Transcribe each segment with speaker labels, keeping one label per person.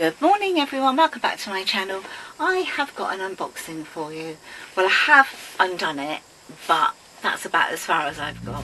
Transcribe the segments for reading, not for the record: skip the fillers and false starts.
Speaker 1: Good morning everyone, welcome back to my channel. I have got an unboxing for you. Well, I have undone it, but that's about as far as I've got.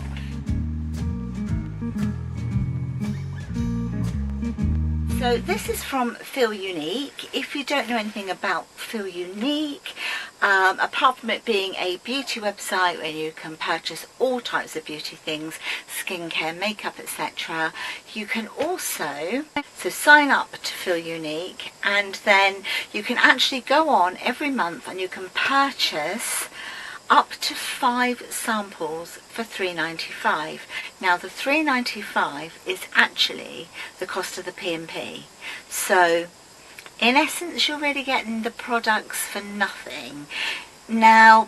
Speaker 1: So this is from Feel Unique. If you don't know anything about Feel Unique, apart from it being a beauty website where you can purchase all types of beauty things, skincare, makeup, etc., you can also sign up to Feel Unique, and then you can actually go on every month and you can purchase up to 5 samples for £3.95. Now the £3.95 is actually the cost of the P&P. So in essence you're really getting the products for nothing. Now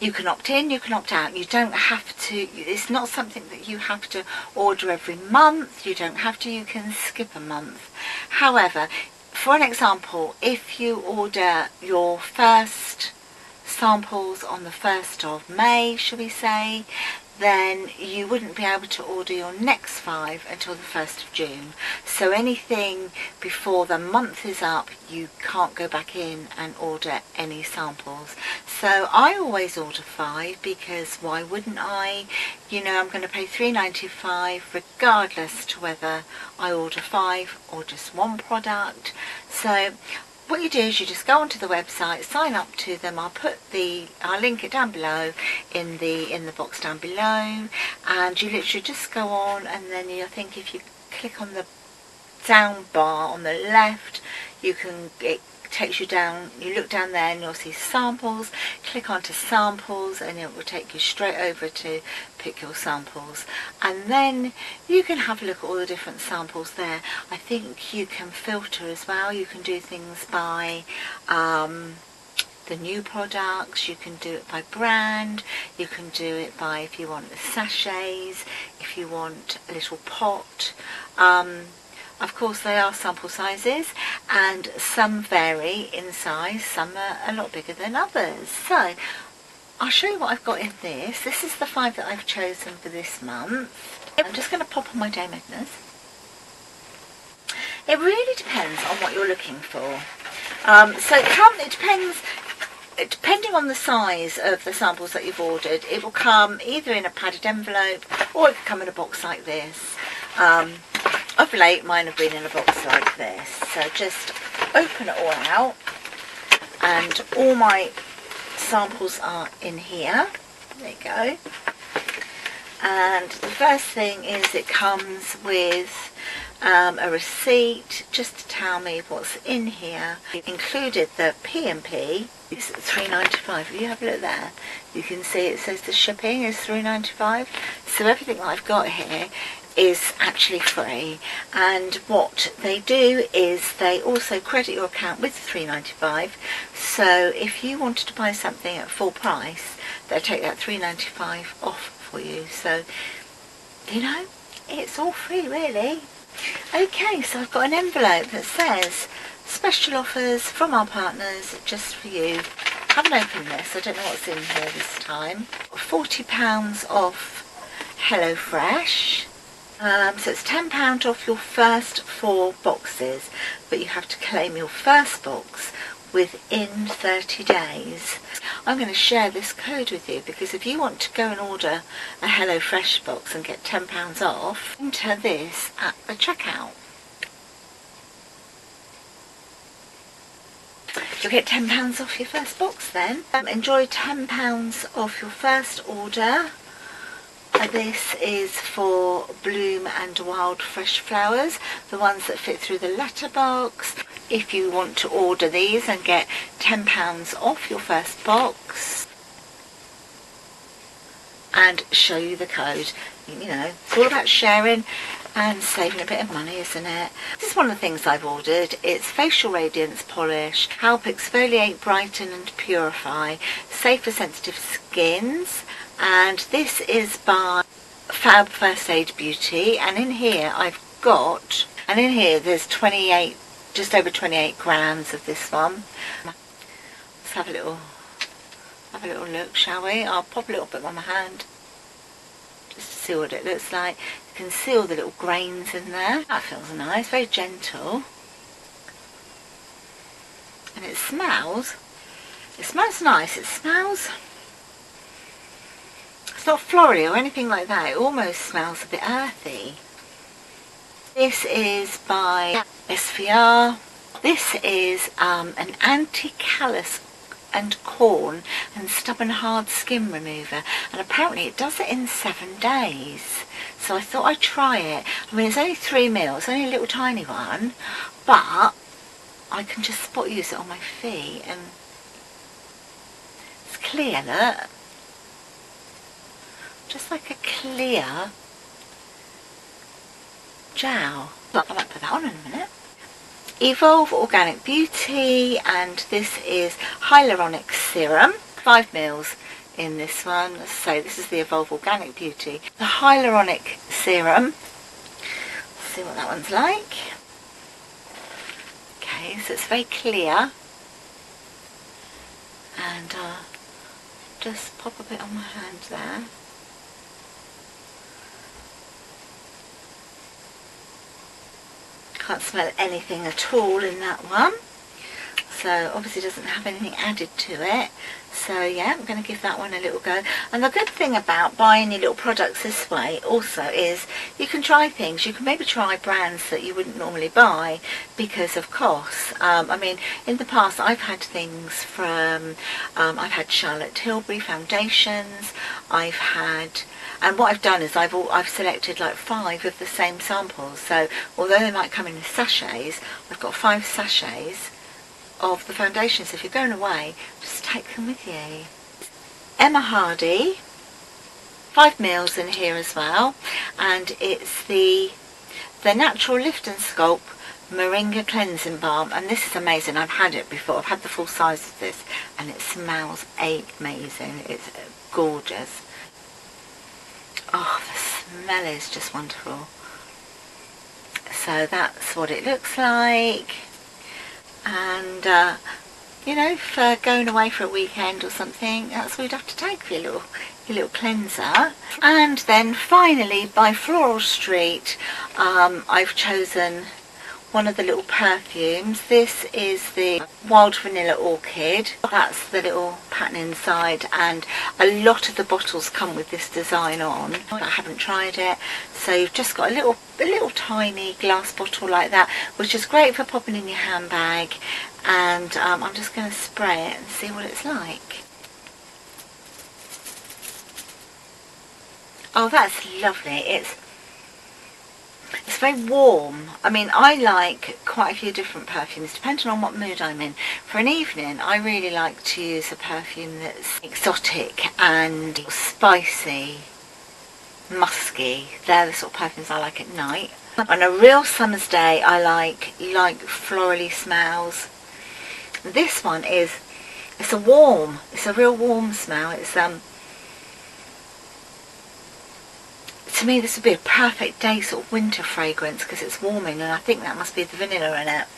Speaker 1: you can opt in, you can opt out. You don't have to, it's not something that you have to order every month. You don't have to, you can skip a month. However, for an example, if you order your first samples on the 1st of May, shall we say, then you wouldn't be able to order your next 5 until the 1st of June. So anything before the month is up, you can't go back in and order any samples. So I always order 5 because why wouldn't I? You know, I'm going to pay £3.95 regardless to whether I order 5 or just one product. So what you do is you just go onto the website, sign up to them. I'll link it down below in the box down below, and you literally just go on, and then I think if you click on the down bar on the left, it takes you down. You look down there and you'll see samples. Click onto samples and it will take you straight over to pick your samples, and then you can have a look at all the different samples there. I think you can filter as well. You can do things by the new products, you can do it by brand, you can do it by, if you want the sachets, if you want a little pot. Of course they are sample sizes and some vary in size, some are a lot bigger than others. So I'll show you what I've got in this. This is the 5 that I've chosen for this month. I'm just going to pop on my day magnets. It really depends on what you're looking for. It depends. Depending on the size of the samples that you've ordered, it will come either in a padded envelope or it can come in a box like this. Of late mine have been in a box like this, so just open it all out, and all my samples are in here. There you go. And the first thing is it comes with a receipt just to tell me what's in here. It included the P&P. It's £3.95. If you have a look there, you can see it says the shipping is £3.95. So everything that I've got here is actually free, and what they do is they also credit your account with £3.95. so if you wanted to buy something at full price, they'll take that £3.95 off for you. So you know, it's all free really. Okay, so I've got an envelope that says special offers from our partners just for you. I haven't opened this, I don't know what's in here this time. £40 off HelloFresh. So it's £10 off your first 4 boxes, but you have to claim your first box within 30 days. I'm going to share this code with you because if you want to go and order a HelloFresh box and get £10 off, enter this at the checkout. You'll get £10 off your first box then. Enjoy £10 off your first order. This is for Bloom and Wild Fresh Flowers, the ones that fit through the letterbox. If you want to order these and get £10 off your first box, and show you the code. You know, it's all about sharing and saving a bit of money, isn't it? This is one of the things I've ordered. It's Facial Radiance Polish, help exfoliate, brighten and purify, safe for sensitive skins. And this is by Fab First Aid Beauty, and in here there's 28, just over 28 grams of this one. Let's have a little look, shall we? I'll pop a little bit on my hand just to see what it looks like. You can see all the little grains in there. That feels nice, very gentle. and it smells nice. It's not floral or anything like that. It almost smells a bit earthy. This is by SVR. This is an anti-callus and corn and stubborn hard skin remover, and apparently it does it in 7 days. So I thought I'd try it. I mean, it's only 3 ml, it's only a little tiny one, but I can just spot use it on my feet, and it's clear, look. Just like a clear gel. I might put that on in a minute. Evolve Organic Beauty, and this is hyaluronic serum, 5 ml in this one. So this is the Evolve Organic Beauty, the hyaluronic serum. Let's see what that one's like. Okay, so it's very clear, and just pop a bit on my hand there. Can't smell anything at all in that one, so obviously doesn't have anything added to it. So yeah, I'm going to give that one a little go. And the good thing about buying your little products this way also is you can try things. You can maybe try brands that you wouldn't normally buy because of course. I mean, in the past I've had things from, I've had Charlotte Tilbury foundations, and what I've done is I've selected like 5 of the same samples. So although they might come in sachets, I've got 5 sachets of the foundations. If you're going away, just take them with you. Emma Hardy, 5 ml in here as well, and it's the Natural Lift and Sculpt Moringa Cleansing Balm, and this is amazing. I've had it before. I've had the full size of this, and it smells amazing. It's gorgeous. Oh, the smell is just wonderful. So that's what it looks like. And you know, for going away for a weekend or something, that's what you'd have to take for your little cleanser. And then finally, by Floral Street, I've chosen one of the little perfumes. This is the Wild Vanilla Orchid. That's the little pattern inside, and a lot of the bottles come with this design on. I haven't tried it, so you've just got a little tiny glass bottle like that, which is great for popping in your handbag. And I'm just going to spray it and see what it's like. Oh, that's lovely. It's very warm. I mean, I like quite a few different perfumes depending on what mood I'm in. For an evening, I really like to use a perfume that's exotic and spicy, musky. They're the sort of perfumes I like at night. On a real summer's day, I like florally smells. This one it's a real warm smell. It's to me, this would be a perfect day sort of winter fragrance because it's warming, and I think that must be the vanilla in it.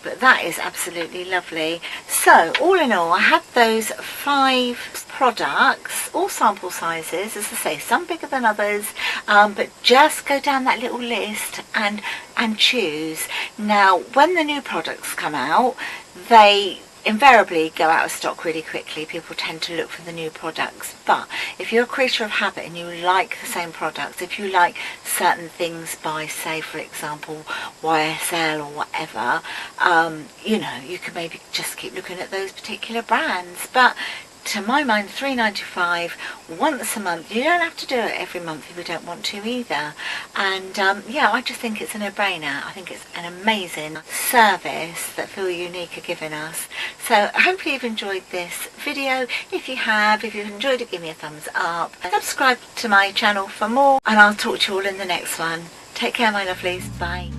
Speaker 1: But that is absolutely lovely. So all in all, I had those 5 products, all sample sizes, as I say, some bigger than others, but just go down that little list and choose. Now, when the new products come out, they invariably go out of stock really quickly. People tend to look for the new products, but if you're a creature of habit and you like the same products, if you like certain things by, say for example, YSL or whatever, you know, you can maybe just keep looking at those particular brands. But to my mind, £3.95 once a month. You don't have to do it every month if you don't want to either. And yeah, I just think it's a no-brainer. I think it's an amazing service that Feel Unique are giving us. So hopefully you've enjoyed this video. If you have, if you've enjoyed it, give me a thumbs up. Subscribe to my channel for more, and I'll talk to you all in the next one. Take care, my lovelies. Bye.